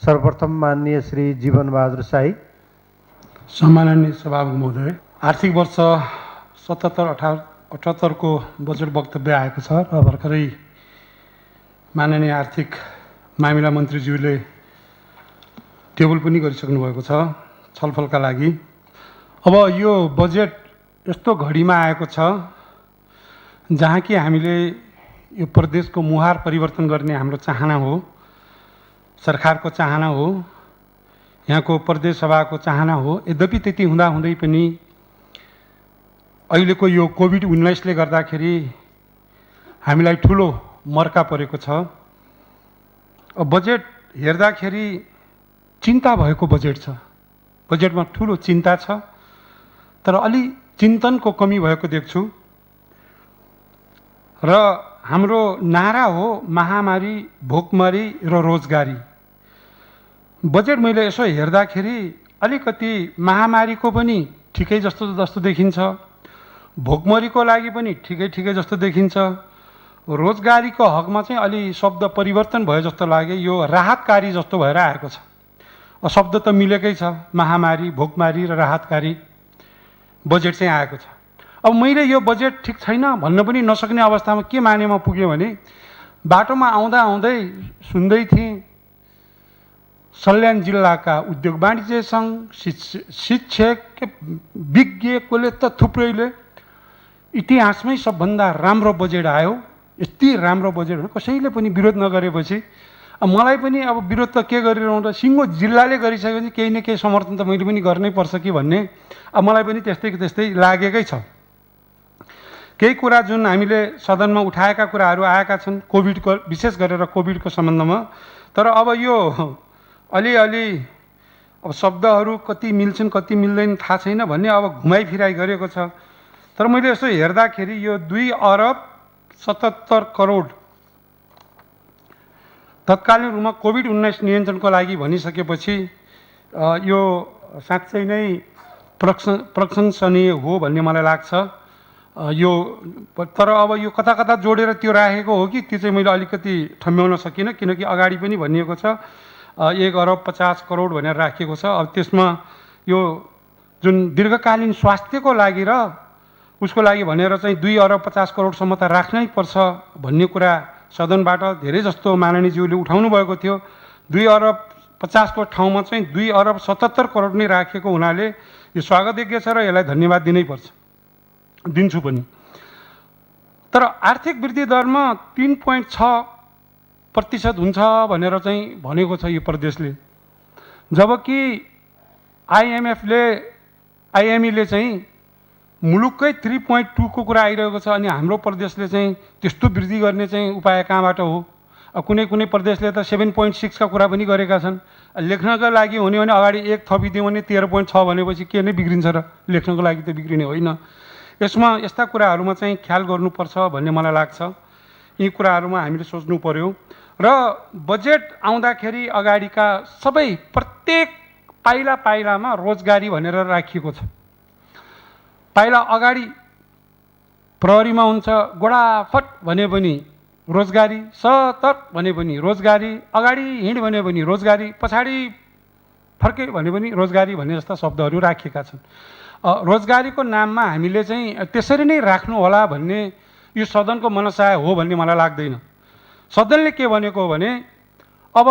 सर्वप्रथम माननीय श्री जीवन बहादुर शाही। सम्माननीय सभामुख महोदय, आर्थिक वर्ष 77-78 को बजेट वक्तव्य आएको छ र भर्खरै माननीय आर्थिक मामिला मन्त्रीज्यूले टेबल पनि गरिसक्नु भएको छ छलफलका लागि। अब यो बजेट यस्तो घडीमा आएको छ जहाँ कि हामीले यो प्रदेशको मुहार परिवर्तन गर्ने हाम्रो चाहना हो, सरकारको चाहना हो, यहाँको प्रदेश सभाको चाहना हो। यद्यपि त्यति हुँदाहुँदै पनि अहिलेको यो कोभिड-19ले गर्दाखेरि हामीलाई ठुलो मर्का परेको छ। बजेट हेर्दाखेरि चिन्ता भएको बजेट छ, बजेटमा ठुलो चिन्ता छ, तर अलि चिन्तनको कमी भएको देख्छु। र हाम्रो नारा हो महामारी, भोकमरी र रोजगारी। बजेट मैले यसो हेर्दाखेरि अलिकति महामारीको पनि ठिकै जस्तो देखिन्छ, भोकमरीको लागि पनि ठिकै जस्तो देखिन्छ, रोजगारीको हकमा चाहिँ अलि शब्द परिवर्तन भयो जस्तो लाग्यो। यो राहतकारी जस्तो भएर आएको छ। शब्द त मिलेकै छ, महामारी, भोकमारी र राहतकारी बजेट चाहिँ आएको छ। अब मैले यो बजेट ठिक छैन भन्न पनि नसक्ने अवस्थामा के मानेमा पुग्यो भने बाटोमा आउँदै सुन्दै थिएँ सल्यान जिल्लाका उद्योग वाणिज्य सङ्घ, शिक्षक, विज्ञ कसले त थुप्रैले इतिहासमै सबभन्दा राम्रो बजेट आयो, यति राम्रो बजेट हो कसैले पनि विरोध नगरेपछि मलाई पनि अब विरोध त के गरिरहनु र सिङ्गो जिल्लाले गरिसकेपछि केही न केही समर्थन त मैले पनि गर्नै पर्छ कि भन्ने अब मलाई पनि त्यस्तै लागेकै छ। केही कुरा जुन हामीले सदनमा उठाएका कुराहरू आएका छन् कोभिडको, विशेष गरेर कोभिडको सम्बन्धमा, तर अब यो अलिअलि अब शब्दहरू कति मिल्छन् कति मिल्दैन थाहा छैन भन्ने अब घुमाइफिराइ गरेको छ। तर मैले यसो हेर्दाखेरि यो 2 अरब 77 करोड तत्कालीन रूपमा कोभिड-19 नियन्त्रणको लागि भनिसकेपछि यो साँच्चै नै प्रशंसनीय हो भन्ने मलाई लाग्छ। यो तर अब यो कता जोडेर त्यो राखेको हो कि त्यो चाहिँ मैले अलिकति ठम्ब्याउन सकिनँ, किनकि अगाडि पनि भनिएको छ 1 अरब 50 करोड भनेर राखिएको छ। अब त्यसमा यो जुन दीर्घकालीन स्वास्थ्यको लागि र उसको लागि भनेर चाहिँ 2 अरब 50 करोडसम्म त राख्नै पर्छ भन्ने कुरा सदनबाट धेरै जस्तो माननीयज्यूले उठाउनु भएको थियो। 2 अरब 50 को ठाउँमा चाहिँ 2 अरब 77 करोड नै राखेको हुनाले यो स्वागतयोग्य छ र यसलाई धन्यवाद दिनैपर्छ, दिन्छु पनि। तर आर्थिक वृद्धि दरमा 3.6% हुन्छ भनेर चाहिँ भनेको छ यो प्रदेशले, जबकि आइएमएफले चाहिँ मुलुककै 3.2 को कुरा आइरहेको छ अनि हाम्रो प्रदेशले चाहिँ त्यस्तो वृद्धि गर्ने चाहिँ उपाय कहाँबाट हो? कुनै प्रदेशले त 7.6 का कुरा पनि गरेका छन्। लेख्नका लागि हुने भने अगाडि 1 थपिदियो भने 13.6 भनेपछि के नै बिग्रिन्छ र? लेख्नको लागि त बिग्रिने होइन। यसमा यस्ता कुराहरूमा चाहिँ ख्याल गर्नुपर्छ भन्ने मलाई लाग्छ। यी कुराहरूमा हामीले सोच्नु पर्यो। र बजेट आउँदाखेरि अगाडिका सबै प्रत्येक पाइलामा रोजगारी भनेर राखिएको छ। पाइला अगाडि प्रहरीमा हुन्छ गोडाफट भने पनि रोजगारी, सतर्क भने पनि रोजगारी, अगाडि हिँड भने पनि रोजगारी, पछाडि फर्के भने पनि रोजगारी भन्ने जस्ता शब्दहरू राखिएका छन्। रोजगारीको नाममा हामीले चाहिँ त्यसरी नै राख्नु होला भन्ने यो सदनको मनसाय हो भन्ने मलाई लाग्दैन। सदनले के भनेको हो भने अब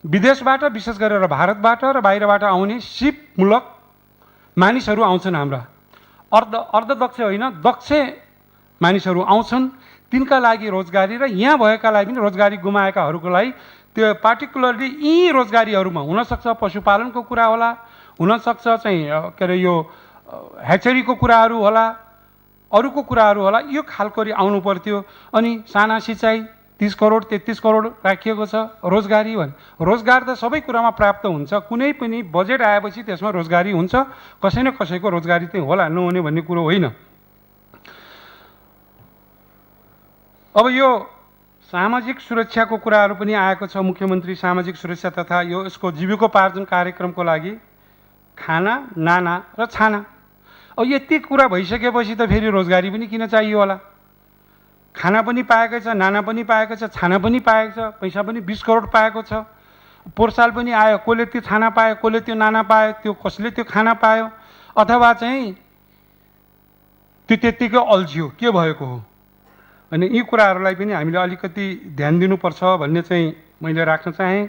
विदेशबाट विशेष गरेर भारतबाट र बाहिरबाट आउने सिपमूलक मानिसहरू आउँछन्, हाम्रा अर्धदक्ष होइन दक्ष मानिसहरू आउँछन्, तिनका लागि रोजगारी र यहाँ भएकालाई पनि रोजगारी गुमाएकाहरूको लागि त्यो पार्टिकुलरली यी रोजगारीहरूमा हुनसक्छ पशुपालनको कुरा होला, हुनसक्छ चाहिँ के अरे यो ह्याचरीको कुराहरू होला, अरूको कुराहरू होला, यो खालको आउनु पर्थ्यो। अनि साना सिँचाइ 30 करोड 33 करोड राखिएको छ रोजगारी भने। रोजगार त सबै कुरामा प्राप्त हुन्छ, कुनै पनि बजेट आएपछि त्यसमा रोजगारी हुन्छ, कसै न कसैको रोजगारी चाहिँ होला, नहुने भन्ने कुरो होइन। अब यो सामाजिक सुरक्षाको कुराहरू पनि आएको छ। मुख्यमन्त्री सामाजिक सुरक्षा तथा यो यसको जीविकोपार्जन कार्यक्रमको लागि खाना, नाना र छाना। अब यति कुरा भइसकेपछि त फेरि रोजगारी पनि किन चाहियो होला? खाना पनि पाएकै छ, नाना पनि पाएको छ, छाना पनि पाएको छ, पैसा पनि 20 करोड पाएको छ। पोहोर साल पनि आयो, कसले त्यो खाना पायो, कसले त्यो नाना पायो, त्यो कसले त्यो खाना पायो, अथवा चाहिँ त्यो त्यत्तिकै अल्झियो, के भएको हो। अनि यी कुराहरूलाई पनि हामीले अलिकति ध्यान दिनुपर्छ भन्ने चाहिँ मैले राख्न चाहेँ।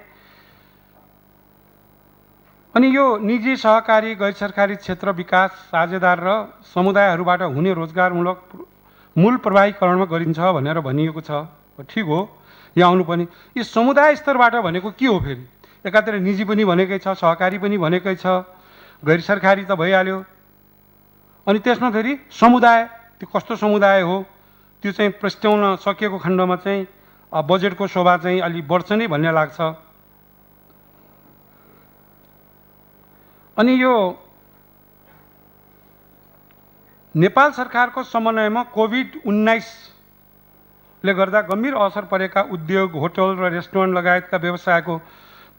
अनि यो निजी, सहकारी, गैर सरकारी क्षेत्र विकास साझेदार र समुदायहरूबाट हुने रोजगारमूलक मूल प्रवाहीकरणमा गरिन्छ भनेर भनिएको छ। ठिक हो, यहाँ आउनुपर्ने यो समुदाय स्तरबाट भनेको के हो फेरि? एकातिर निजी पनि भनेकै छ, सहकारी पनि भनेकै छ, गैर सरकारी त भइहाल्यो। अनि त्यसमा फेरि समुदाय, त्यो कस्तो समुदाय हो त्यो चाहिँ प्रस्ट्याउन सकिएको खण्डमा चाहिँ बजेटको शोभा चाहिँ अलि बढ्छ नै भन्ने लाग्छ। अनि यो नेपाल सरकारको समन्वयमा कोभिड-19ले गर्दा गम्भीर असर परेका उद्योग, होटल र रेस्टुरेन्ट लगायतका व्यवसायको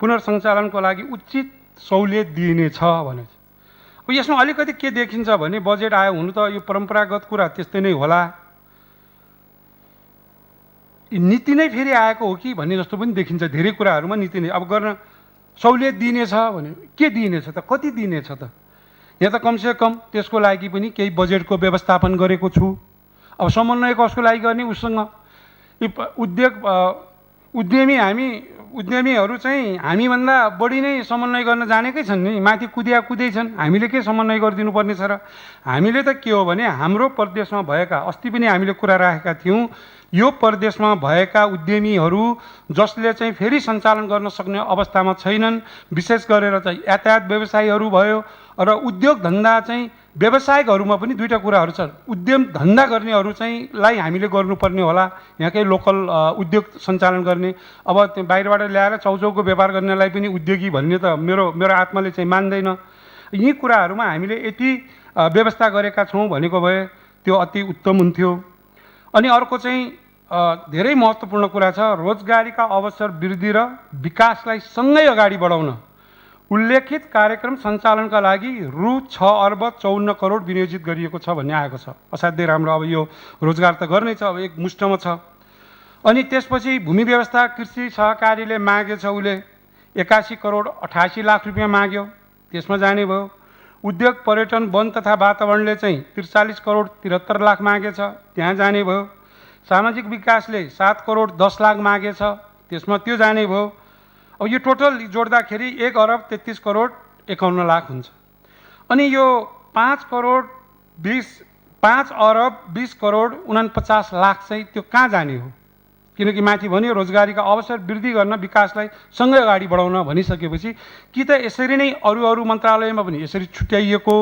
पुनर्सञ्चालनको लागि उचित सहुलियत दिइनेछ भने। अब यसमा अलिकति के देखिन्छ भने बजेट आयो, हुनु त यो परम्परागत कुरा त्यस्तै नै होला, नीति नै फेरि आएको हो कि भन्ने जस्तो पनि देखिन्छ। धेरै कुराहरूमा नीति नै अब गर्न सहुलियत दिइनेछ भने के दिइनेछ त, कति दिइनेछ त? यहाँ त कमसेकम त्यसको लागि पनि केही बजेटको व्यवस्थापन गरेको छु। अब समन्वय कसको लागि गर्ने? उसँग उद्यमीहरू चाहिँ हामीभन्दा बढी नै समन्वय गर्न जानेकै छन् नि, माथि कुदै छन्। हामीले के समन्वय गरिदिनु पर्ने छ र? हामीले त के हो भने हाम्रो प्रदेशमा भएका, अस्ति पनि हामीले कुरा राखेका थियौँ, यो प्रदेशमा भएका उद्यमीहरू जसले चाहिँ फेरि सञ्चालन गर्न सक्ने अवस्थामा छैनन्, विशेष गरेर चाहिँ यातायात व्यवसायीहरू भयो र उद्योग धन्दा चाहिँ व्यवसायिकहरूमा पनि दुईवटा कुराहरू छ। उद्यम धन्दा गर्नेहरू चाहिँ लाई हामीले गर्नुपर्ने होला, यहाँकै लोकल उद्योग सञ्चालन गर्ने। अब त्यो बाहिरबाट ल्याएर चौचौको व्यापार गर्नेलाई पनि उद्योगी भन्ने त मेरो आत्माले चाहिँ मान्दैन। यी कुराहरूमा हामीले यति व्यवस्था गरेका छौँ भनेको भए त्यो अति उत्तम हुन्थ्यो। अनि अर्को चाहिँ धेरै महत्त्वपूर्ण कुरा छ, रोजगारीका अवसर वृद्धि र विकासलाई सँगै अगाडि बढाउन उल्लेखित कार्यक्रम सञ्चालनका लागि रु 6 अर्ब 54 करोड विनियोजित गरिएको छ भन्ने आएको छ। असाध्यै राम्रो। अब यो रोजगार त गर्नै छ, अब एक मुष्टमा छ। अनि त्यसपछि भूमि व्यवस्था कृषि सहकारीले मागेछ, उसले 81 करोड 88 लाख रुपियाँ माग्यो, त्यसमा जाने भयो। उद्योग पर्यटन वन तथा वातावरणले चाहिँ 43 करोड 73 लाख मागेछ, त्यहाँ जाने भयो। सामाजिक विकासले 7 करोड 10 लाख मागेछ, त्यसमा त्यो जाने भयो। अब यो टोटल जोड्दाखेरि 1 अर्ब 33 करोड 51 लाख हुन्छ। अनि यो 5 अर्ब 20 करोड 49 लाख चाहिँ त्यो कहाँ जाने हो? किनकि माथि भन्यो रोजगारीका अवसर वृद्धि गर्न विकासलाई सँगै अगाडि बढाउन भनिसकेपछि कि त यसरी नै अरू मन्त्रालयमा पनि यसरी छुट्याइएको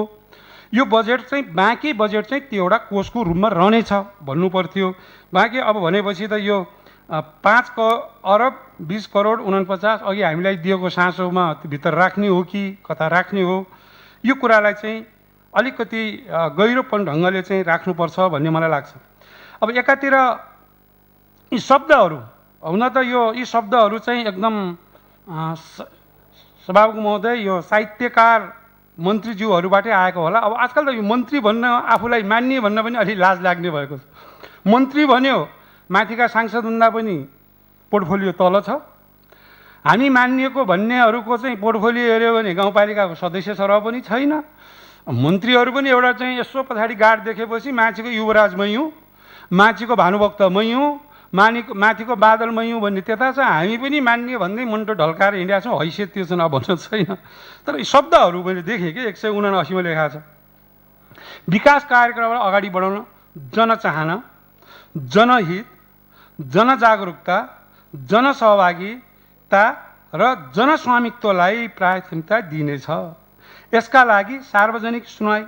यो बजेट चाहिँ बाँकी बजेट चाहिँ त्यो एउटा कोषको रूपमा रहनेछ भन्नु पर्थ्यो। बाँकी अब भनेपछि त यो 5 अर्ब 20 करोड 49 अघि हामीलाई दिएको साँचोमा भित्र राख्ने हो कि कता राख्ने हो, यो कुरालाई चाहिँ अलिकति गहिरोपन ढङ्गले चाहिँ राख्नुपर्छ भन्ने मलाई लाग्छ। अब एकातिर यी शब्दहरू, हुन त यी शब्दहरू चाहिँ एकदम सभामुख महोदय यो साहित्यकार मन्त्रीज्यूहरूबाटै आएको होला। अब आजकल त यो मन्त्री भन्न आफूलाई मान्ने भन्न पनि अलि लाज लाग्ने भएको छ। मन्त्री भन्यो, माथिका सांसदभन्दा पनि पोर्टफोलियो तल छ। हामी मानिएको भन्नेहरूको चाहिँ पोर्टफोलियो हेऱ्यो भने गाउँपालिकाको सदस्य सरह पनि छैन। मन्त्रीहरू पनि एउटा चाहिँ यसो पछाडि गाड देखेपछि माथिको युवराज मै हुँ, माथिको भानुभक्त मै हुँ, माथिको बादल मै हुँ भन्ने त्यता छ। हामी पनि मान्ने भन्दै मुन्टो ढल्काएर हिँडेका छौँ, हैसियत त्यो छैन भन्नु छैन। तर यी शब्दहरू मैले देखेँ कि 179 लेखा छ। विकास कार्यक्रमलाई अगाडि बढाउन जनचाहना, जनहित, जनजागरुकता, जनसहभागिता र जनस्वामित्वलाई प्राथमिकता दिइनेछ। यसका लागि सार्वजनिक सुनवाई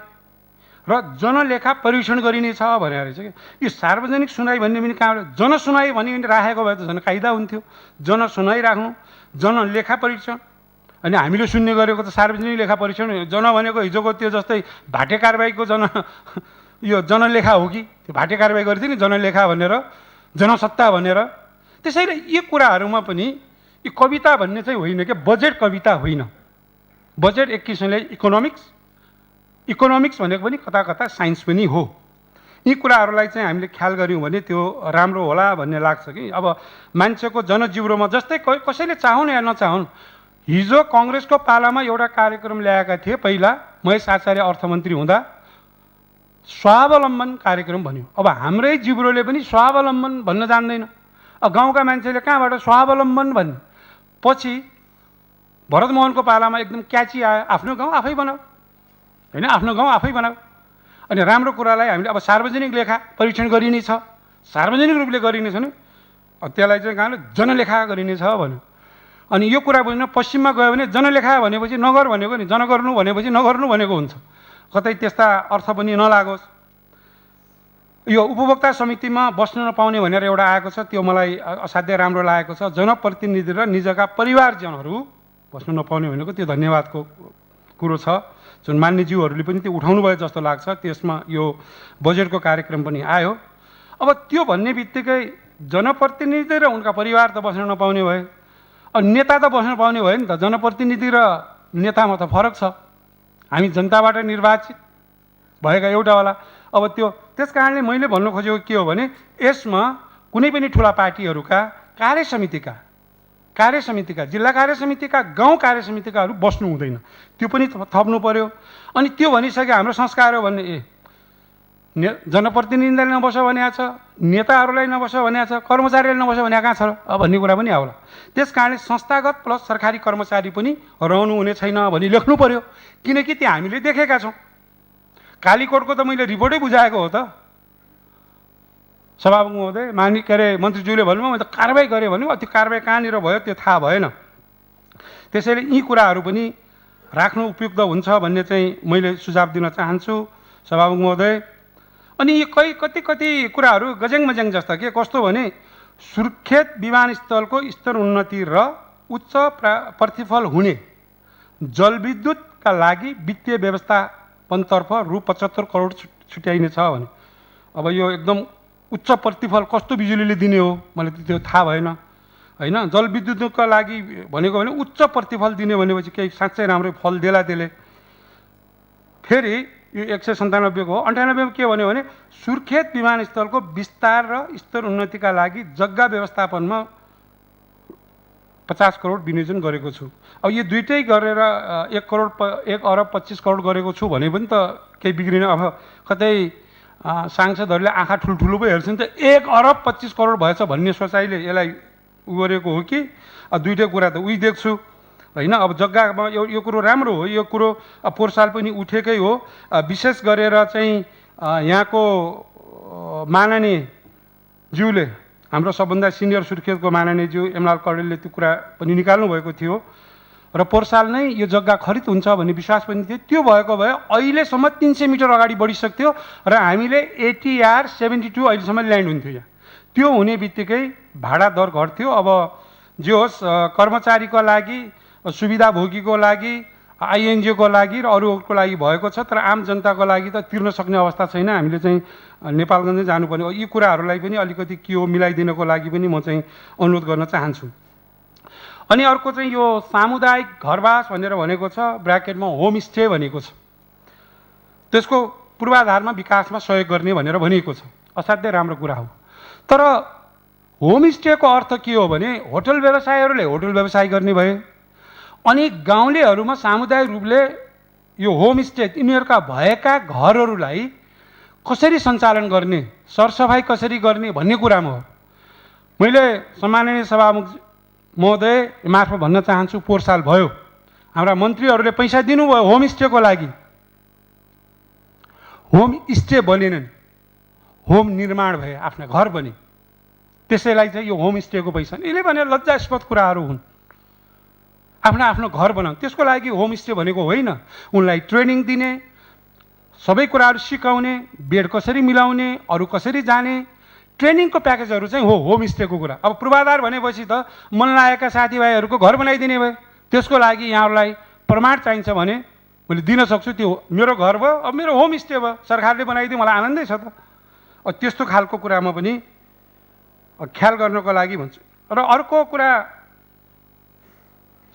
र जनलेखा परीक्षण गरिनेछ भनेर रहेछ कि यो सार्वजनिक सुनवाई भन्ने पनि कहाँबाट? जनसुनवाई भनी राखेको भए त झन् कायदा हुन्थ्यो। जनसुनवाई राख्नु, जनलेखा परीक्षण। अनि हामीले सुन्ने गरेको त सार्वजनिक लेखा परीक्षण, जन भनेको हिजोको त्यो जस्तै भाटे कारबाहीको यो जनलेखा हो कि? त्यो भाटे कारबाही गरिदियो नि जनलेखा भनेर, जनसत्ता भनेर। त्यसैले यी कुराहरूमा पनि यो कविता भन्ने चाहिँ होइन क्या, बजेट कविता होइन। बजेट एक किसिमले इकोनोमिक्स भनेको पनि कता कता साइन्स पनि हो। यी कुराहरूलाई चाहिँ हामीले ख्याल गऱ्यौँ भने त्यो राम्रो होला भन्ने लाग्छ कि। अब मान्छेको जनजीवनमा जस्तै कसैले चाहुन् या नचाहुन्, हिजो कङ्ग्रेसको पालामा एउटा कार्यक्रम ल्याएका थिए पहिला महेश आचार्य अर्थमन्त्री हुँदा, स्वावलम्बन कार्यक्रम भन्यो। अब हाम्रै जिब्रोले पनि स्वावलम्बन भन्न जान्दैन। अब गाउँका मान्छेले कहाँबाट स्वावलम्बन भन्ने? पछि भरतमोहनको पालामा एकदम क्याची आयो, आफ्नो गाउँ आफै बनाऊ, होइन, आफ्नो गाउँ आफै बनाऊ। अनि राम्रो कुरालाई हामीले अब सार्वजनिक लेखा परीक्षण गरिने छ, सार्वजनिक रूपले गरिने छ नि, त्यसलाई चाहिँ कहाँले जनलेखा गरिने छ भन्यो। अनि यो कुरा बुझ्न पश्चिममा गयो भने जनलेखा भनेपछि नगर भनेको नि, जनगर्नु भनेपछि नगर्नु भनेको हुन्छ। कतै त्यस्ता अर्थ पनि नलागोस्। यो उपभोक्ता समितिमा बस्नु नपाउने भनेर एउटा आएको छ, त्यो मलाई असाध्यै राम्रो लागेको छ। जनप्रतिनिधि र निजका परिवारजनहरू बस्नु नपाउने भनेको त्यो धन्यवादको कुरो छ, जुन मान्यज्यूहरूले पनि त्यो उठाउनु भयो जस्तो लाग्छ। त्यसमा यो बजेटको कार्यक्रम पनि आयो। अब त्यो भन्ने बित्तिकै जनप्रतिनिधि र उनका परिवार त बस्न नपाउने भए, अब नेता त बस्न पाउने भयो नि त। जनप्रतिनिधि र नेतामा त फरक छ। हामी जनताबाट निर्वाचित भएका एउटा होला। अब त्यो त्यस कारणले मैले भन्नु खोजेको के हो भने, यसमा कुनै पनि ठुला पार्टीहरूका कार्यसमितिका जिल्ला कार्यसमितिका, गाउँ कार्यसमितिकाहरू बस्नु हुँदैन। त्यो पनि थप्नु पर्यो। अनि त्यो भनिसके हाम्रो संस्कार हो भन्ने, जनप्रतिनिधिलाई नबस भनेको छ, नेताहरूलाई नबस भनेको छ, कर्मचारीलाई नबस भनेको कहाँ छ र भन्ने कुरा पनि आउला। त्यस कारणले संस्थागत प्लस सरकारी कर्मचारी पनि रहनु हुने छैन भनी लेख्नु पर्यो। किनकि त्यो हामीले देखेका छौँ। कालीकोटको त मैले रिपोर्टै बुझाएको हो त। सभामुख महोदय, मन्त्रीज्यूले भन्नुभयो मैले त कारबाही गरेँ भन्यो। त्यो कारबाही कहाँनिर भयो त्यो थाहा भएन। त्यसैले यी कुराहरू पनि राख्नु उपयुक्त हुन्छ भन्ने चाहिँ मैले सुझाव दिन चाहन्छु सभामुख महोदय। अनि यी कति कुराहरू गजेङ मजेङ जस्ता के कस्तो भने, सुर्खेत विमानस्थलको स्तर उन्नति र उच्च प्रतिफल हुने जलविद्युतका लागि वित्तीय व्यवस्थापनतर्फ रु 75 करोड छुट्याइनेछ भने, अब यो एकदम उच्च प्रतिफल कस्तो बिजुलीले दिने हो मलाई त्यो थाहा भएन, होइन। जलविद्युतका लागि भनेको भने उच्च प्रतिफल दिने भनेपछि केही साँच्चै राम्रै फल देला त्यसले। फेरि यो 197 को हो। 98 के भन्यो भने, सुर्खेत विमानस्थलको विस्तार र स्तर उन्नतिका लागि जग्गा व्यवस्थापनमा 50 करोड विनियोजन गरेको छु। अब यो दुइटै गरेर 1 अरब 25 करोड गरेको छु भने पनि त केही बिग्रिन। अब कतै सांसदहरूले आँखा ठुल्ठुलो पो हेर्छन् त 1 अरब 25 करोड भएछ भन्ने सोचाइले यसलाई गरेको हो कि दुइटै कुरा त उही देख्छु, होइन। अब जग्गामा यो कुरो राम्रो हो। यो कुरो पोहोर साल पनि उठेकै हो। विशेष गरेर चाहिँ यहाँको माननीय ज्यूले, हाम्रो सबभन्दा सिनियर सुर्खेतको माननीय ज्यू एमलाल कडेलले त्यो कुरा पनि निकाल्नु भएको थियो र पोहोर साल नै यो जग्गा खरिद हुन्छ भन्ने विश्वास पनि थियो। त्यो भएको भए अहिलेसम्म 300 मिटर अगाडि बढिसक्थ्यो र हामीले ATR 72 अहिलेसम्म ल्यान्ड हुन्थ्यो यहाँ। त्यो हुने बित्तिकै भाडा दर घट्थ्यो। अब जे होस्, कर्मचारीको लागि, सुविधा भोगीको लागि, INGO को लागि र अरूको लागि भएको छ, तर आम जनताको लागि त तिर्न सक्ने अवस्था छैन। हामीले चाहिँ नेपालगञ्जै जानुपर्ने हो। यी कुराहरूलाई पनि अलिकति के हो मिलाइदिनको लागि पनि म चाहिँ अनुरोध गर्न चाहन्छु। अनि अर्को चाहिँ यो सामुदायिक घरवास भनेर भनेको छ, ब्राकेटमा होमस्टे भनेको छ। त्यसको पूर्वाधारमा विकासमा सहयोग गर्ने भनेर भनिएको छ। असाध्यै राम्रो कुरा हो। तर होमस्टेको अर्थ के हो भने, होटल व्यवसायीहरूले होटल व्यवसाय गर्ने भए, अनि गाउँलेहरूमा सामुदायिक रूपले यो होमस्टे यिनीहरूका भएका घरहरूलाई कसरी सञ्चालन गर्ने, सरसफाइ कसरी गर्ने भन्ने कुरामा हो। मैले सम्माननीय सभामुख महोदय मार्फत भन्न चाहन्छु, पोहोर साल भयो हाम्रा मन्त्रीहरूले पैसा दिनुभयो होमस्टेको लागि। होमस्टे बनेनन्, होम निर्माण भए, आफ्ना घर बने। त्यसैलाई चाहिँ यो होमस्टेको पैसा यसले भने लज्जास्पद कुराहरू हुन्। आफ्नो आफ्नो घर बनाऊ, त्यसको लागि होमस्टे भनेको होइन। उनलाई ट्रेनिङ दिने, सबै कुराहरू सिकाउने, बेड कसरी मिलाउने, अरू कसरी जाने, ट्रेनिङको प्याकेजहरू चाहिँ हो होमस्टेको कुरा। अब पूर्वाधार भनेपछि त मन लागेका साथीभाइहरूको घर बनाइदिने भए, त्यसको लागि यहाँहरूलाई प्रमाण चाहिन्छ भने मैले दिन सक्छु। त्यो मेरो घर भयो, अब मेरो होमस्टे भयो, सरकारले बनाइदियो, मलाई आनन्दै छ त। अब त्यस्तो खालको कुरामा पनि ख्याल गर्नको लागि भन्छु। र अर्को कुरा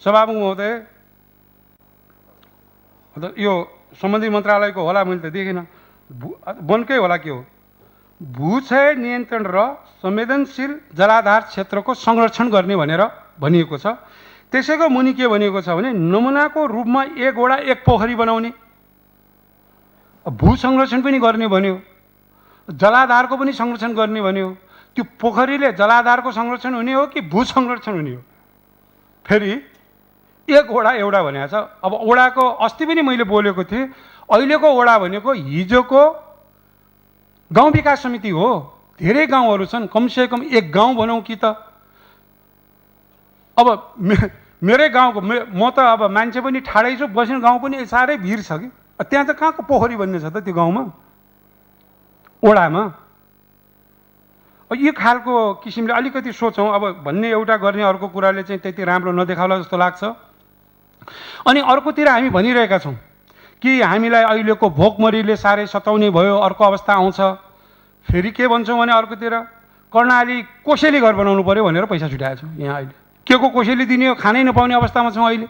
सभामुख महोदय, यो सम्बन्धित मन्त्रालयको होला, मैले त देखिनँ, वनकै होला के हो, भूक्षय नियन्त्रण र संवेदनशील जलाधार क्षेत्रको संरक्षण गर्ने भनेर भनिएको छ। त्यसैको मुनि के भनेको छ भने नमुनाको रूपमा एक वडा एक पोखरी बनाउने, भू संरक्षण पनि गर्ने भन्यो, जलाधारको पनि संरक्षण गर्ने भन्यो। त्यो पोखरीले जलाधारको संरक्षण हुने हो कि भू संरक्षण हुने हो? फेरि एक वडा एउटा भनेको छ। अब वडाको अस्ति पनि मैले बोलेको थिएँ, अहिलेको वडा भनेको हिजोको गाउँ विकास समिति हो। धेरै गाउँहरू छन्, कमसेकम एक गाउँ भनौँ कि त। अब मेरै गाउँको म त अब मान्छे पनि ठाडै छु, बस्ने गाउँ पनि साह्रै भिर छ कि त्यहाँ चाहिँ कहाँको पोखरी बन्ने छ त त्यो गाउँमा, वडामा? यो खालको किसिमले अलिकति सोचौँ। अब भन्ने एउटा गर्ने अर्को कुराले चाहिँ त्यति राम्रो नदेखाउला जस्तो लाग्छ। अनि अर्कोतिर हामी भनिरहेका छौँ कि हामीलाई अहिलेको भोकमरीले साह्रै सताउने भयो, अर्को अवस्था आउँछ। फेरि के भन्छौँ भने अर्कोतिर कर्णाली कोसेली घर बनाउनु पर्यो भनेर पैसा छुट्याएको छौँ। यहाँ अहिले के को कोसेली दिने हो, खानै नपाउने अवस्थामा छौँ अहिले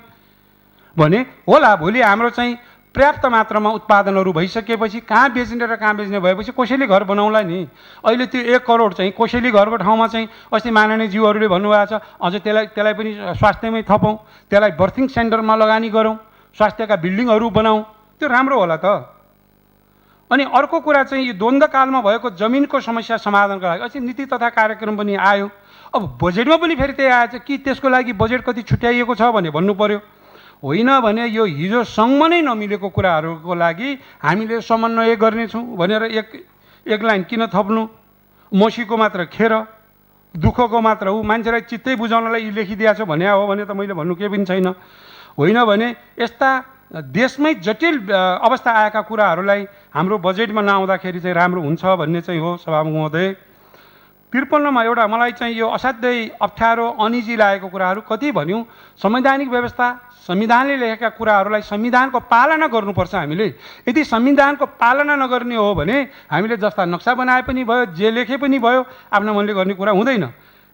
भने होला। भोलि हाम्रो चाहिँ पर्याप्त मात्रामा उत्पादनहरू भइसकेपछि कहाँ बेच्ने र कहाँ बेच्ने भएपछि कोसेली घर बनाउँला नि। अहिले त्यो 1 करोड चाहिँ कोसेली घरको ठाउँमा चाहिँ अस्ति माननीय ज्यूहरूले भन्नुभएको छ अझ त्यसलाई पनि स्वास्थ्यमै थपौँ, त्यसलाई बर्थिङ सेन्टरमा लगानी गरौँ, स्वास्थ्यका बिल्डिङहरू बनाऊँ, त्यो राम्रो होला त। अनि अर्को कुरा चाहिँ यो द्वन्द्वकालमा भएको जमिनको समस्या समाधानका लागि अस्ति नीति तथा कार्यक्रम पनि आयो। अब बजेटमा पनि फेरि त्यही आएछ कि त्यसको लागि बजेट कति छुट्याइएको छ भने भन्नु पर्यो। होइन भने यो हिजो सङ्घमा नै नमिलेको कुराहरूको लागि हामीले समन्वय गर्नेछौँ भनेर एक लाइन किन थप्नु? मसीको मात्र खेर, दुःखको मात्र ऊ, मान्छेलाई चित्तै बुझाउनलाई यी लेखिदिएको छ भने हो भने त मैले भन्नु केही पनि छैन। होइन भने यस्ता देशमै जटिल अवस्था आएका कुराहरूलाई हाम्रो बजेटमा नआउँदाखेरि चाहिँ राम्रो हुन्छ भन्ने चाहिँ हो सभामुख महोदय। 53मा एउटा मलाई चाहिँ यो असाध्यै अप्ठ्यारो अनिजी लागेको कुराहरू कति भन्यौँ, संवैधानिक व्यवस्था, संविधानले लेखेका कुराहरूलाई संविधानको पालना गर्नुपर्छ हामीले। यदि संविधानको पालना नगर्ने हो भने हामीले जस्ता नक्सा बनाए पनि भयो, जे लेखे पनि भयो, आफ्नो मनले गर्ने कुरा हुँदैन।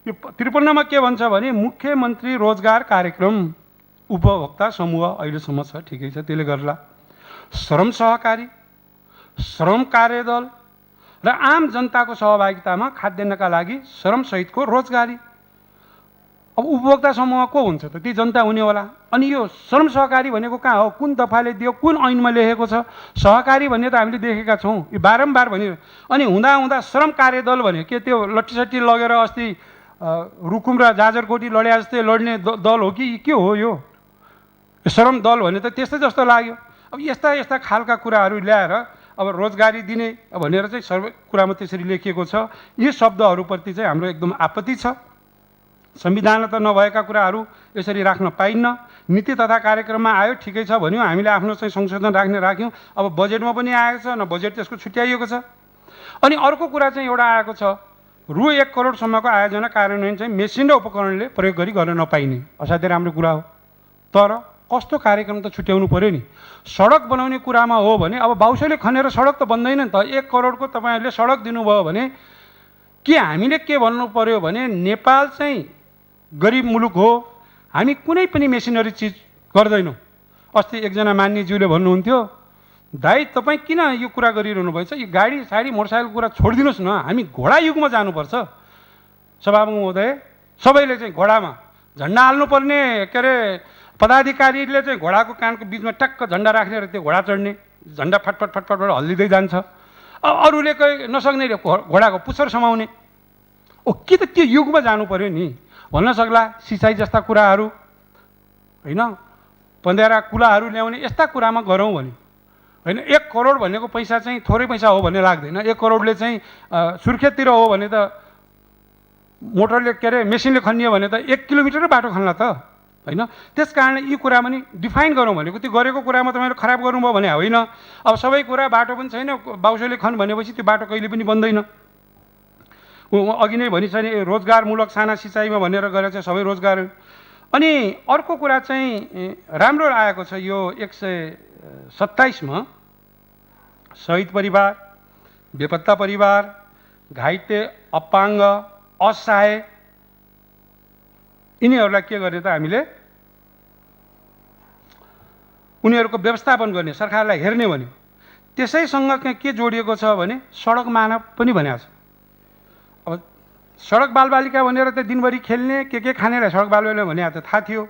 यो 53मा के भन्छ भने मुख्यमन्त्री रोजगार कार्यक्रम उपभोक्ता समूह अहिलेसम्म छ, ठिकै छ, त्यसले गर्ला। श्रम सहकारी, श्रम कार्यदल र आम जनताको सहभागितामा खाद्यान्नका लागि श्रमसहितको रोजगारी। अब उपभोक्ता समूह को हुन्छ त? ती जनता हुने होला। अनि यो श्रम सहकारी भनेको कहाँ हो, कुन दफाले दियो, कुन ऐनमा लेखेको छ? सहकारी भन्ने त हामीले देखेका छौँ, यो बारम्बार भनियो। अनि हुँदा श्रम कार्यदल भने के त्यो लट्टीसट्टी लगेर अस्ति रुकुम र जाजरकोटी लडे जस्तै लड्ने दल हो कि के हो? यो श्रम दल भने त त्यस्तै जस्तो लाग्यो। अब यस्ता यस्ता खालका कुराहरू ल्याएर अब रोजगारी दिने भनेर चाहिँ सर्व कुरामा त्यसरी लेखिएको छ। यी शब्दहरूप्रति चाहिँ हाम्रो एकदम आपत्ति छ। संविधान त नभएका कुराहरू यसरी राख्न पाइन्न। नीति तथा कार्यक्रममा आयो, ठिकै छ भन्यो, हामीले आफ्नो चाहिँ संशोधन राख्यौँ। अब बजेटमा पनि आएको छ, न बजेट त्यसको छुट्याइएको छ। अनि अर्को कुरा चाहिँ एउटा आएको छ, रु 1 करोडसम्मको आयोजना कार्यान्वयन चाहिँ मेसिन र उपकरणले प्रयोग गरी गर्न नपाइने। असाध्यै राम्रो कुरा हो, तर कस्तो कार्यक्रम त छुट्याउनु पर्यो नि। सडक बनाउने कुरामा हो भने अब बाउसोले खनेर सडक त बन्दैन नि त। 1 करोडको तपाईँहरूले सडक दिनुभयो भने के हामीले के भन्नु पर्यो भने नेपाल चाहिँ गरिब मुलुक हो, हामी कुनै पनि मेसिनरी चिज गर्दैनौँ। अस्ति एकजना मान्यज्यूले भन्नुहुन्थ्यो, दाइ तपाईँ किन यो कुरा गरिरहनु भएछ, यो गाडी साडी मोटरसाइकलको कुरा छोडिदिनुहोस् न, हामी घोडा युगमा जानुपर्छ। सभामुख महोदय, सबैले चाहिँ घोडामा झन्डा हाल्नुपर्ने, के अरे पदाधिकारीले चाहिँ घोडाको कानको बिचमा टक्क झन्डा राखेर त्यो घोडा चढ्ने, झन्डा फटफट फटफट हल्लिँदै जान्छ। अरूले नसक्ने घोडाको पुच्छर समाउने। ओ के त त्यो युगमा जानु पर्यो नि भन्न सक्ला। सिँचाइ जस्ता कुराहरू होइन, पँधेरा कुलाहरू ल्याउने, यस्ता कुरामा गरौँ भने होइन। 1 करोड भनेको पैसा चाहिँ थोरै पैसा हो भन्ने लाग्दैन। 1 करोडले चाहिँ सुर्खेततिर हो भने त मोटरले के अरे मेसिनले खनियो भने त 1 किलोमिटरै बाटो खन्ला त होइन। त्यस कारणले यी कुरा पनि डिफाइन गरौँ भनेको। त्यो गरेको कुरामा तपाईँले खराब गर्नुभयो भने होइन। अब सबै कुरा बाटो पनि छैन, बाउसोले खन भनेपछि त्यो बाटो कहिले पनि बन्दैन। अघि नै भनिन्छ नि रोजगारमूलक साना सिँचाइमा भनेर गरेर चाहिँ सबै रोजगार। अनि अर्को कुरा चाहिँ राम्रो आएको छ यो 127मा शहीद परिवार, बेपत्ता परिवार, घाइते, अपाङ्ग, असहाय, यिनीहरूलाई के गर्ने त हामीले, उनीहरूको व्यवस्थापन गर्ने, सरकारलाई हेर्ने भन्यो। त्यसैसँग के जोडिएको छ भने सडक मानव पनि भनेको छ। अब सडक बालबालिका भनेर त दिनभरि खेल्ने के खानेलाई सडक बालबालिका भने त थाहा थियो।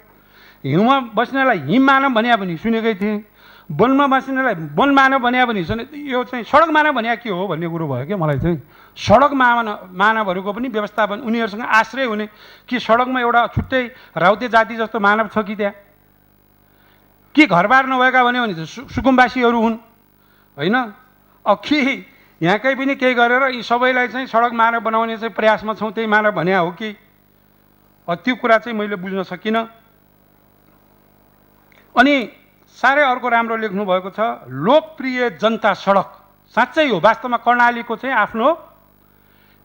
हिउँमा बस्नेलाई हिम मानव भने पनि सुनेकै थिएँ, वनमा बस्नेलाई वन मानव भने पनि सुने। यो चाहिँ सडक मानव भने के हो भन्ने कुरो भयो क्या मलाई चाहिँ। सडक मानवहरूको पनि व्यवस्थापन, उनीहरूसँग आश्रय हुने कि सडकमा एउटा छुट्टै राउते जाति जस्तो मानव छ कि त्यहाँ, कि घरबार नभएका भने सुकुम्बासीहरू हुन् होइन। अब के यहाँकै पनि केही गरेर यी सबैलाई चाहिँ सडक मानव बनाउने चाहिँ प्रयासमा छौँ, त्यही मानव भने हो कि? त्यो कुरा चाहिँ मैले बुझ्न सकिनँ। अनि साह्रै अर्को राम्रो लेख्नु भएको छ, लोकप्रिय जनता सडक। साँच्चै हो, वास्तवमा कर्णालीको चाहिँ आफ्नो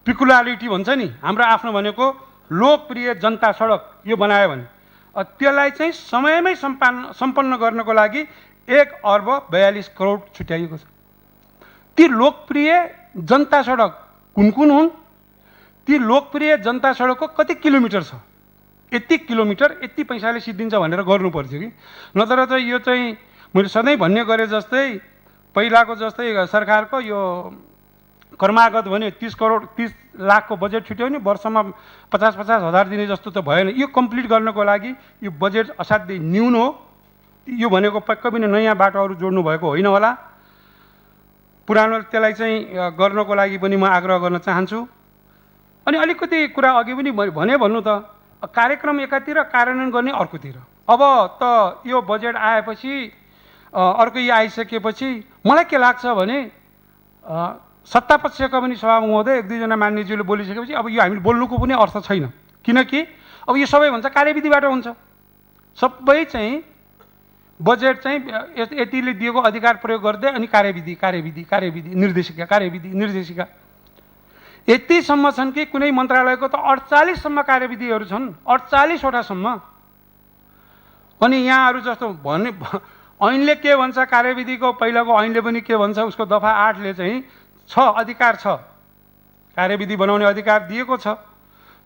पिकुलारिटी भन्छ नि, हाम्रो आफ्नो भनेको लोकप्रिय जनता सडक यो बनायो भने त्यसलाई चाहिँ समयमै सम्पन्न गर्नको लागि 1 अर्ब 42 करोड छुट्याइएको छ। ती लोकप्रिय जनता सडक कुन कुन हुन्? ती लोकप्रिय जनता सडकको कति किलोमिटर छ, यति किलोमिटर यति पैसाले सिद्धिन्छ भनेर गर्नु पर्थ्यो कि। नत्र चाहिँ यो चाहिँ मैले सधैँ भन्ने गरेँ जस्तै पहिलाको जस्तै सरकारको यो कर्मागत भने 30 लाखको बजेट छुट्याउने, वर्षमा 50-50 हजार दिने जस्तो त भएन। यो कम्प्लिट गर्नको लागि यो बजेट असाध्यै न्यून हो। यो भनेको पक्कै पनि नयाँ बाटोहरू जोड्नु भएको होइन होला, पुरानो त्यसलाई चाहिँ गर्नको लागि पनि म आग्रह गर्न चाहन्छु। अनि अलिकति कुरा अघि पनि भन्नु त, कार्यक्रम एकातिर कार्यान्वयन गर्ने अर्कोतिर। अब त यो बजेट आएपछि अर्को यो आइसकेपछि मलाई के लाग्छ भने सत्तापक्षका पनि सभामुख महोदय 1-2 जना मान्यज्यूले बोलिसकेपछि अब यो हामीले बोल्नुको पनि अर्थ छैन, किनकि अब यो सबै भन्छ कार्यविधिबाट हुन्छ। सबै चाहिँ बजेट चाहिँ यतिले दिएको अधिकार प्रयोग गर्दै अनि कार्यविधि निर्देशिका यतिसम्म छन् कि कुनै मन्त्रालयको त 48 सम्म कार्यविधिहरू छन्, 48 वटासम्म। अनि यहाँहरू जस्तो भन्ने ऐनले के भन्छ कार्यविधिको, पहिलाको ऐनले पनि के भन्छ, उसको दफा 8ले चाहिँ अधिकार छ, कार्यविधि बनाउने अधिकार दिएको छ।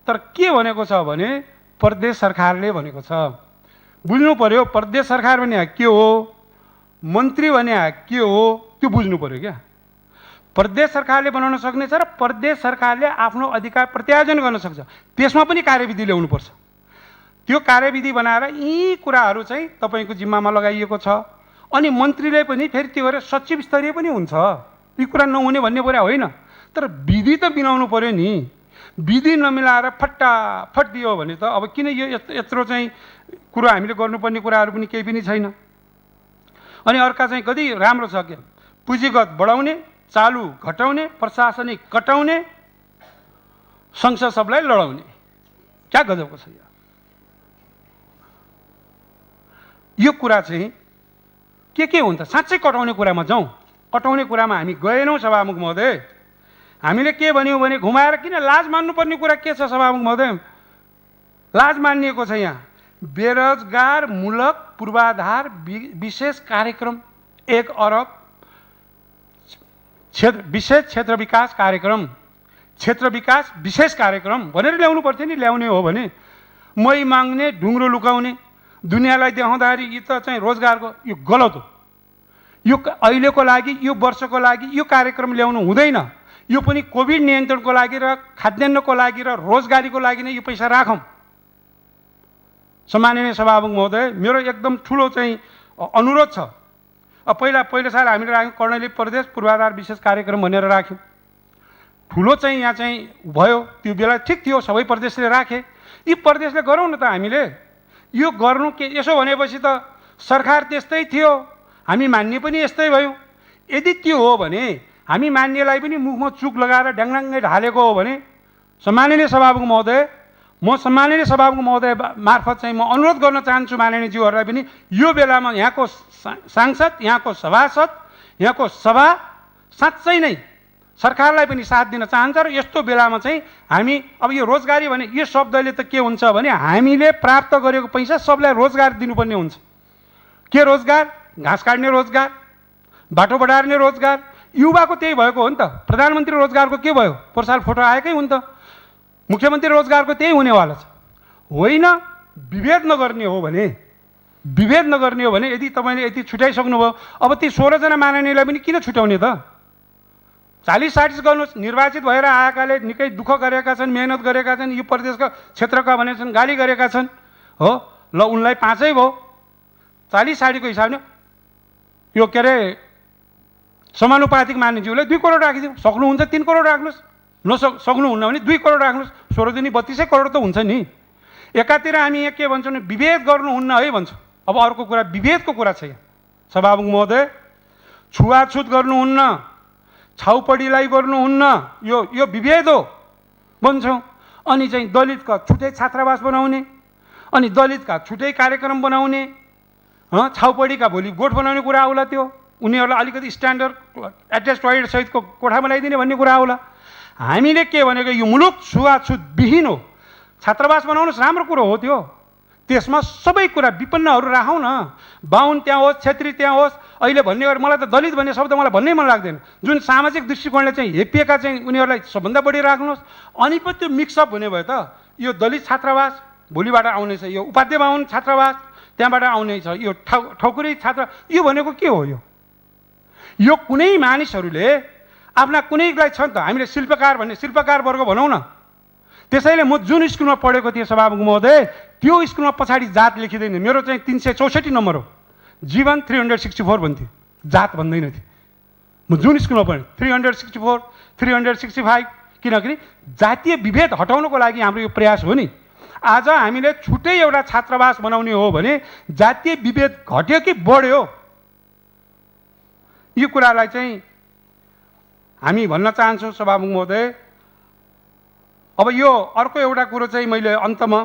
तर के भनेको छ भने प्रदेश सरकारले भनेको छ। बुझ्नु पर्यो, प्रदेश सरकार भने के हो, मन्त्री भने के हो, त्यो बुझ्नु पर्यो क्या। प्रदेश सरकारले बनाउन सक्ने छ र प्रदेश सरकारले आफ्नो अधिकार प्रत्यायोजन गर्न सक्छ, त्यसमा पनि कार्यविधि ल्याउनुपर्छ। त्यो कार्यविधि बनाएर यी कुराहरू चाहिँ तपाईँको जिम्मामा लगाइएको छ। अनि मन्त्रीले पनि फेरि त्यो गरेर सचिव स्तरीय पनि हुन्छ, यी कुरा नहुने भन्ने कुरा होइन। तर विधि त मिलाउनु पर्यो नि, विधि नमिलाएर फटाफट दियो भने त अब किन यो यत्रो चाहिँ कुरो हामीले गर्नुपर्ने कुराहरू पनि केही पनि छैन। अनि अर्का चाहिँ कति राम्रो छ क्या, पुँजीगत बढाउने, चालु घटाउने, प्रशासनिक कटाउने, संसद सबलाई लडाउने। क्या गजबको छ यो कुरा चाहिँ के हुन्छ? साँच्चै कटाउने कुरामा जाउँ, कटाउने कुरामा हामी गएनौँ सभामुख महोदय। हामीले के भन्यौँ भने घुमाएर किन लाज मान्नुपर्ने कुरा के छ सभामुख महोदय? लाज मानिएको छ यहाँ। बेरोजगार मूलक पूर्वाधार विशेष कार्यक्रम 1 अर्ब विशेष क्षेत्र विकास कार्यक्रम, क्षेत्र विकास विशेष कार्यक्रम भनेर ल्याउनु पर्थ्यो नि। ल्याउने हो भने मै माग्ने ढुङ्ग्रो लुकाउने, दुनियाँलाई देखाउँदाखेरि यो त चाहिँ रोजगारको, यो गलत हो। यो अहिलेको लागि, यो वर्षको लागि यो कार्यक्रम ल्याउनु हुँदैन। यो पनि कोभिड नियन्त्रणको लागि र खाद्यान्नको लागि र रोजगारीको लागि नै यो पैसा राखौँ। सम्माननीय सभामुख महोदय, मेरो एकदम ठुलो चाहिँ अनुरोध छ। पहिला साल हामीले राख्यौँ कर्णाली प्रदेश पूर्वाधार विशेष कार्यक्रम भनेर राख्यौँ, ठुलो चाहिँ यहाँ चाहिँ भयो। त्यो बेला ठिक थियो, सबै प्रदेशले राखे। यी प्रदेशले गरौँ न त, हामीले यो गर्नु के? यसो भनेपछि त सरकार त्यस्तै थियो, हामी मान्ने पनि यस्तै भयो। यदि त्यो हो भने हामी मान्नेलाई पनि मुखमा चुक लगाएर ढ्याङढ्याङ्गै ढालेको हो भने सम्माननीय सभामुख महोदय, म सम्माननीय सभामुख महोदय मार्फत चाहिँ म अनुरोध गर्न चाहन्छु माननीयज्यूहरूलाई पनि, यो बेलामा यहाँको सांसद, यहाँको सभासद, यहाँको सभा साँच्चै नै सरकारलाई पनि साथ दिन चाहन्छ। र यस्तो बेलामा चाहिँ हामी अब यो रोजगारी भने यो शब्दले त के हुन्छ भने हामीले प्राप्त गरेको पैसा सबलाई रोजगार दिनुपर्ने हुन्छ। के रोजगार? घाँस काट्ने रोजगार, बाटो बढार्ने रोजगार। युवाको त्यही भएको हो नि त। प्रधानमन्त्री रोजगारको के भयो? पोहोर साल फोटो आएकै हो नि त। मुख्यमन्त्री रोजगारको त्यही हुनेवाला छ। होइन, विभेद नगर्ने हो भने यदि तपाईँले यति छुट्याइसक्नुभयो, अब ती 16 जना माननीयलाई पनि किन छुट्याउने त? 40-60 गर्नुहोस्। निर्वाचित भएर आएकाले निकै दुःख गरेका छन्, मेहनत गरेका छन्, यो प्रदेशका क्षेत्रका भने छन्, गाली गरेका छन् हो। ल उनलाई 5 भयो, 40-60को हिसाबले यो के अरे समानुपातिक मान्यज्यूलाई 2 करोड राखिदिउँ। सक्नुहुन्छ 3 करोड राख्नुहोस्, सक्नुहुन्न भने 2 करोड राख्नुहोस्। 16 दुनी 32 करोड त हुन्छ नि। एकातिर हामी यहाँ के भन्छौँ भने विभेद गर्नुहुन्न है भन्छौँ। अब अर्को कुरा विभेदको कुरा छ यहाँ सभामुख महोदय, छुवाछुत गर्नुहुन्न, छाउपडीलाई गर्नुहुन्न, यो विभेद हो भन्छौँ। अनि चाहिँ दलितका छुट्टै छात्रावास बनाउने, अनि दलितका छुट्टै कार्यक्रम बनाउने, छाउपडीका भोलि गोठ बनाउने कुरा आउला। त्यो उनीहरूलाई अलिकति स्ट्यान्डर्ड एट्याच टोयलेट सहितको कोठा बनाइदिने भन्ने कुरा आउला। हामीले के भनेको यो मुलुक छुवाछुत विहीन हो। छात्रावास बनाउनुहोस्, राम्रो कुरो हो त्यो। त्यसमा सबै कुरा विपन्नहरू राखौँ न। बाहुन त्यहाँ होस्, क्षेत्री त्यहाँ होस्। अहिले भन्ने गरी मलाई त दलित भन्ने शब्द मलाई भन्नै मन लाग्दैन। जुन सामाजिक दृष्टिकोणले चाहिँ हेपिएका चाहिँ उनीहरूलाई सबभन्दा बढी राख्नुहोस्। अनि पनि त्यो मिक्सअप हुने भयो त यो दलित छात्रावास भोलिबाट आउनेछ, यो उपाध्याय बाहुन छात्रावास त्यहाँबाट आउनेछ, यो ठकुरी छात्र, यो भनेको के हो? यो कुनै मानिसहरूले आफ्ना कुनैलाई छ नि त। हामीले शिल्पकार भन्ने शिल्पकार वर्ग भनौँ न। त्यसैले म जुन स्कुलमा पढेको थिएँ सभामुख महोदय, त्यो स्कुलमा पछाडि जात लेखिँदैन। मेरो चाहिँ 364 नम्बर हो, जीवन 364 भन्थ्यो, जात भन्दैन थियो। म जुन स्कुलमा पढेँ 364, 365, किनकि जातीय विभेद हटाउनको लागि हाम्रो यो प्रयास हो नि। आज हामीले छुट्टै एउटा छात्रावास बनाउने हो भने जातीय विभेद घट्यो कि बढ्यो? यो कुरालाई चाहिँ हामी भन्न चाहन्छौँ सभामुख महोदय। अब यो अर्को एउटा कुरो चाहिँ मैले अन्तमा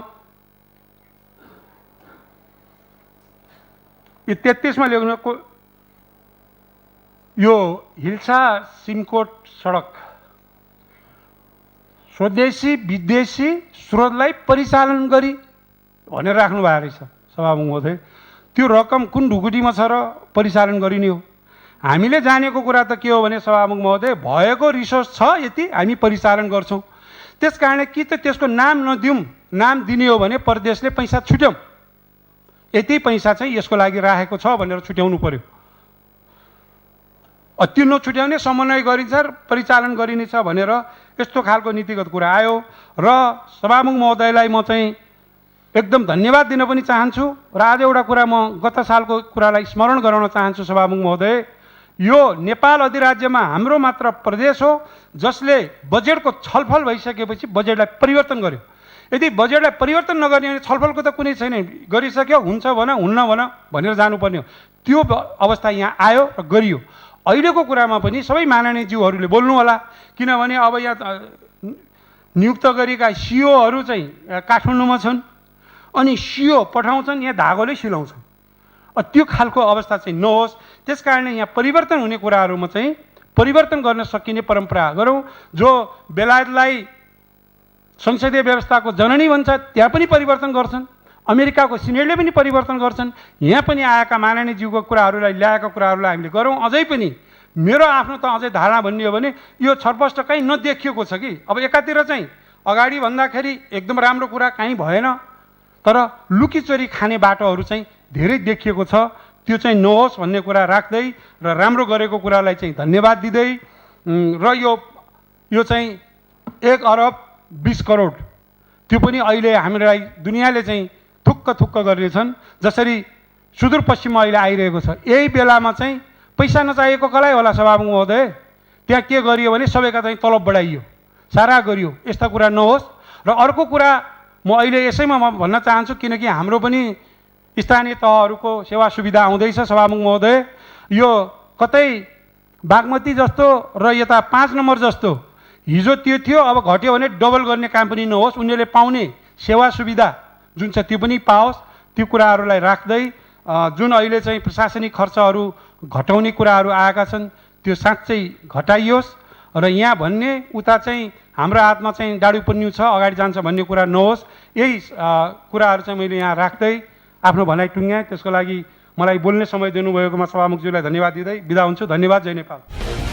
यो 33 मा लेख्नुको यो हिल्सा सिमकोट सडक स्वदेशी विदेशी स्रोतलाई परिचालन गरी भनेर राख्नु भएको रहेछ सभामुख महोदय। त्यो रकम कुन ढुकुटीमा छ र परिचालन गरिने हो? हामीले जानेको कुरा त के हो भने सभामुख महोदय, भएको रिसोर्स छ यति हामी परिचालन गर्छौँ। त्यस कारणले कि त त्यसको नाम नदिउँ, नाम दिने हो भने प्रदेशले पैसा छुट्याउँ, यति पैसा चाहिँ यसको लागि राखेको छ भनेर छुट्याउनु पर्यो। त्यो नछुट्याउने समन्वय गरिन्छ, परिचालन गरिनेछ भनेर यस्तो खालको नीतिगत कुरा आयो। र सभामुख महोदयलाई म चाहिँ एकदम धन्यवाद दिन पनि चाहन्छु। र आज एउटा कुरा म गत सालको कुरालाई स्मरण गराउन चाहन्छु सभामुख महोदय। यो नेपाल अधिराज्यमा हाम्रो मात्र प्रदेश हो जसले बजेटको छलफल भइसकेपछि बजेटलाई परिवर्तन गर्यो। यदि बजेटलाई परिवर्तन नगर्ने भने छलफलको त कुनै छैन, गरिसक्यो, हुन्छ भन, हुन्न भन भनेर जानुपर्ने हो। त्यो अवस्था यहाँ आयो र गरियो। अहिलेको कुरामा पनि सबै माननीय ज्यूहरूले बोल्नु होला, किनभने अब यहाँ नियुक्त गरेका सिओहरू चाहिँ काठमाडौँमा छन्, अनि सिओ पठाउँछन्, यहाँ धागोले सिलाउँछन्। त्यो खालको अवस्था चाहिँ नहोस्। त्यस कारणले यहाँ परिवर्तन हुने कुराहरूमा चाहिँ परिवर्तन गर्न सकिने परम्परा गरौँ। जो बेलायतलाई संसदीय व्यवस्थाको जननी भन्छ त्यहाँ पनि परिवर्तन गर्छन्, अमेरिकाको सिनेटले पनि परिवर्तन गर्छन्। यहाँ पनि आएका माननीय ज्यूको कुराहरूलाई ल्याएका कुराहरूलाई हामीले गरौँ। अझै पनि मेरो आफ्नो त अझै धारणा भन्ने हो भने यो छरपष्ट कहीँ नदेखिएको छ कि। अब एकातिर चाहिँ अगाडि भन्दाखेरि एकदम राम्रो कुरा कहीँ भएन, तर लुकीचोरी खाने बाटोहरू चाहिँ धेरै देखिएको छ। त्यो चाहिँ नहोस् भन्ने कुरा राख्दै र राम्रो गरेको कुरालाई चाहिँ धन्यवाद दिँदै र यो चाहिँ 1 अरब 20 करोड त्यो पनि अहिले हामीलाई दुनियाँले चाहिँ थुक्क गर्नेछन्। जसरी सुदूरपश्चिममा अहिले आइरहेको छ, यही बेलामा चाहिँ पैसा नचाहिएको कसलाई होला सभामुख महोदय? त्यहाँ के गरियो भने सबैका चाहिँ तलब बढाइयो, सारा गरियो। यस्ता कुरा नहोस्। र अर्को कुरा म अहिले यसैमा म भन्न चाहन्छु, किनकि हाम्रो पनि स्थानीय तहहरूको सेवा सुविधा आउँदैछ सभामुख महोदय। यो कतै बागमती जस्तो र यता 5 नम्बर जस्तो हिजो त्यो थियो, अब घट्यो भने डबल गर्ने काम पनि नहोस्। उनीहरूले पाउने सेवा सुविधा जुन छ त्यो पनि पाओस्। त्यो कुराहरूलाई राख्दै जुन अहिले चाहिँ प्रशासनिक खर्चहरू घटाउने कुराहरू आएका छन् त्यो साँच्चै घटाइयोस्। र यहाँ भन्ने उता चाहिँ हाम्रो हातमा चाहिँ डाडु पन्यु छ, अगाडि जान्छ भन्ने कुरा नहोस्। यही कुराहरू चाहिँ मैले यहाँ राख्दै आफ्नो भनाइ टुङ्ग्याएँ। त्यसको लागि मलाई बोल्ने समय दिनुभएकोमा सभामुखज्यूलाई धन्यवाद दिँदै बिदा हुन्छु। धन्यवाद। जय नेपाल।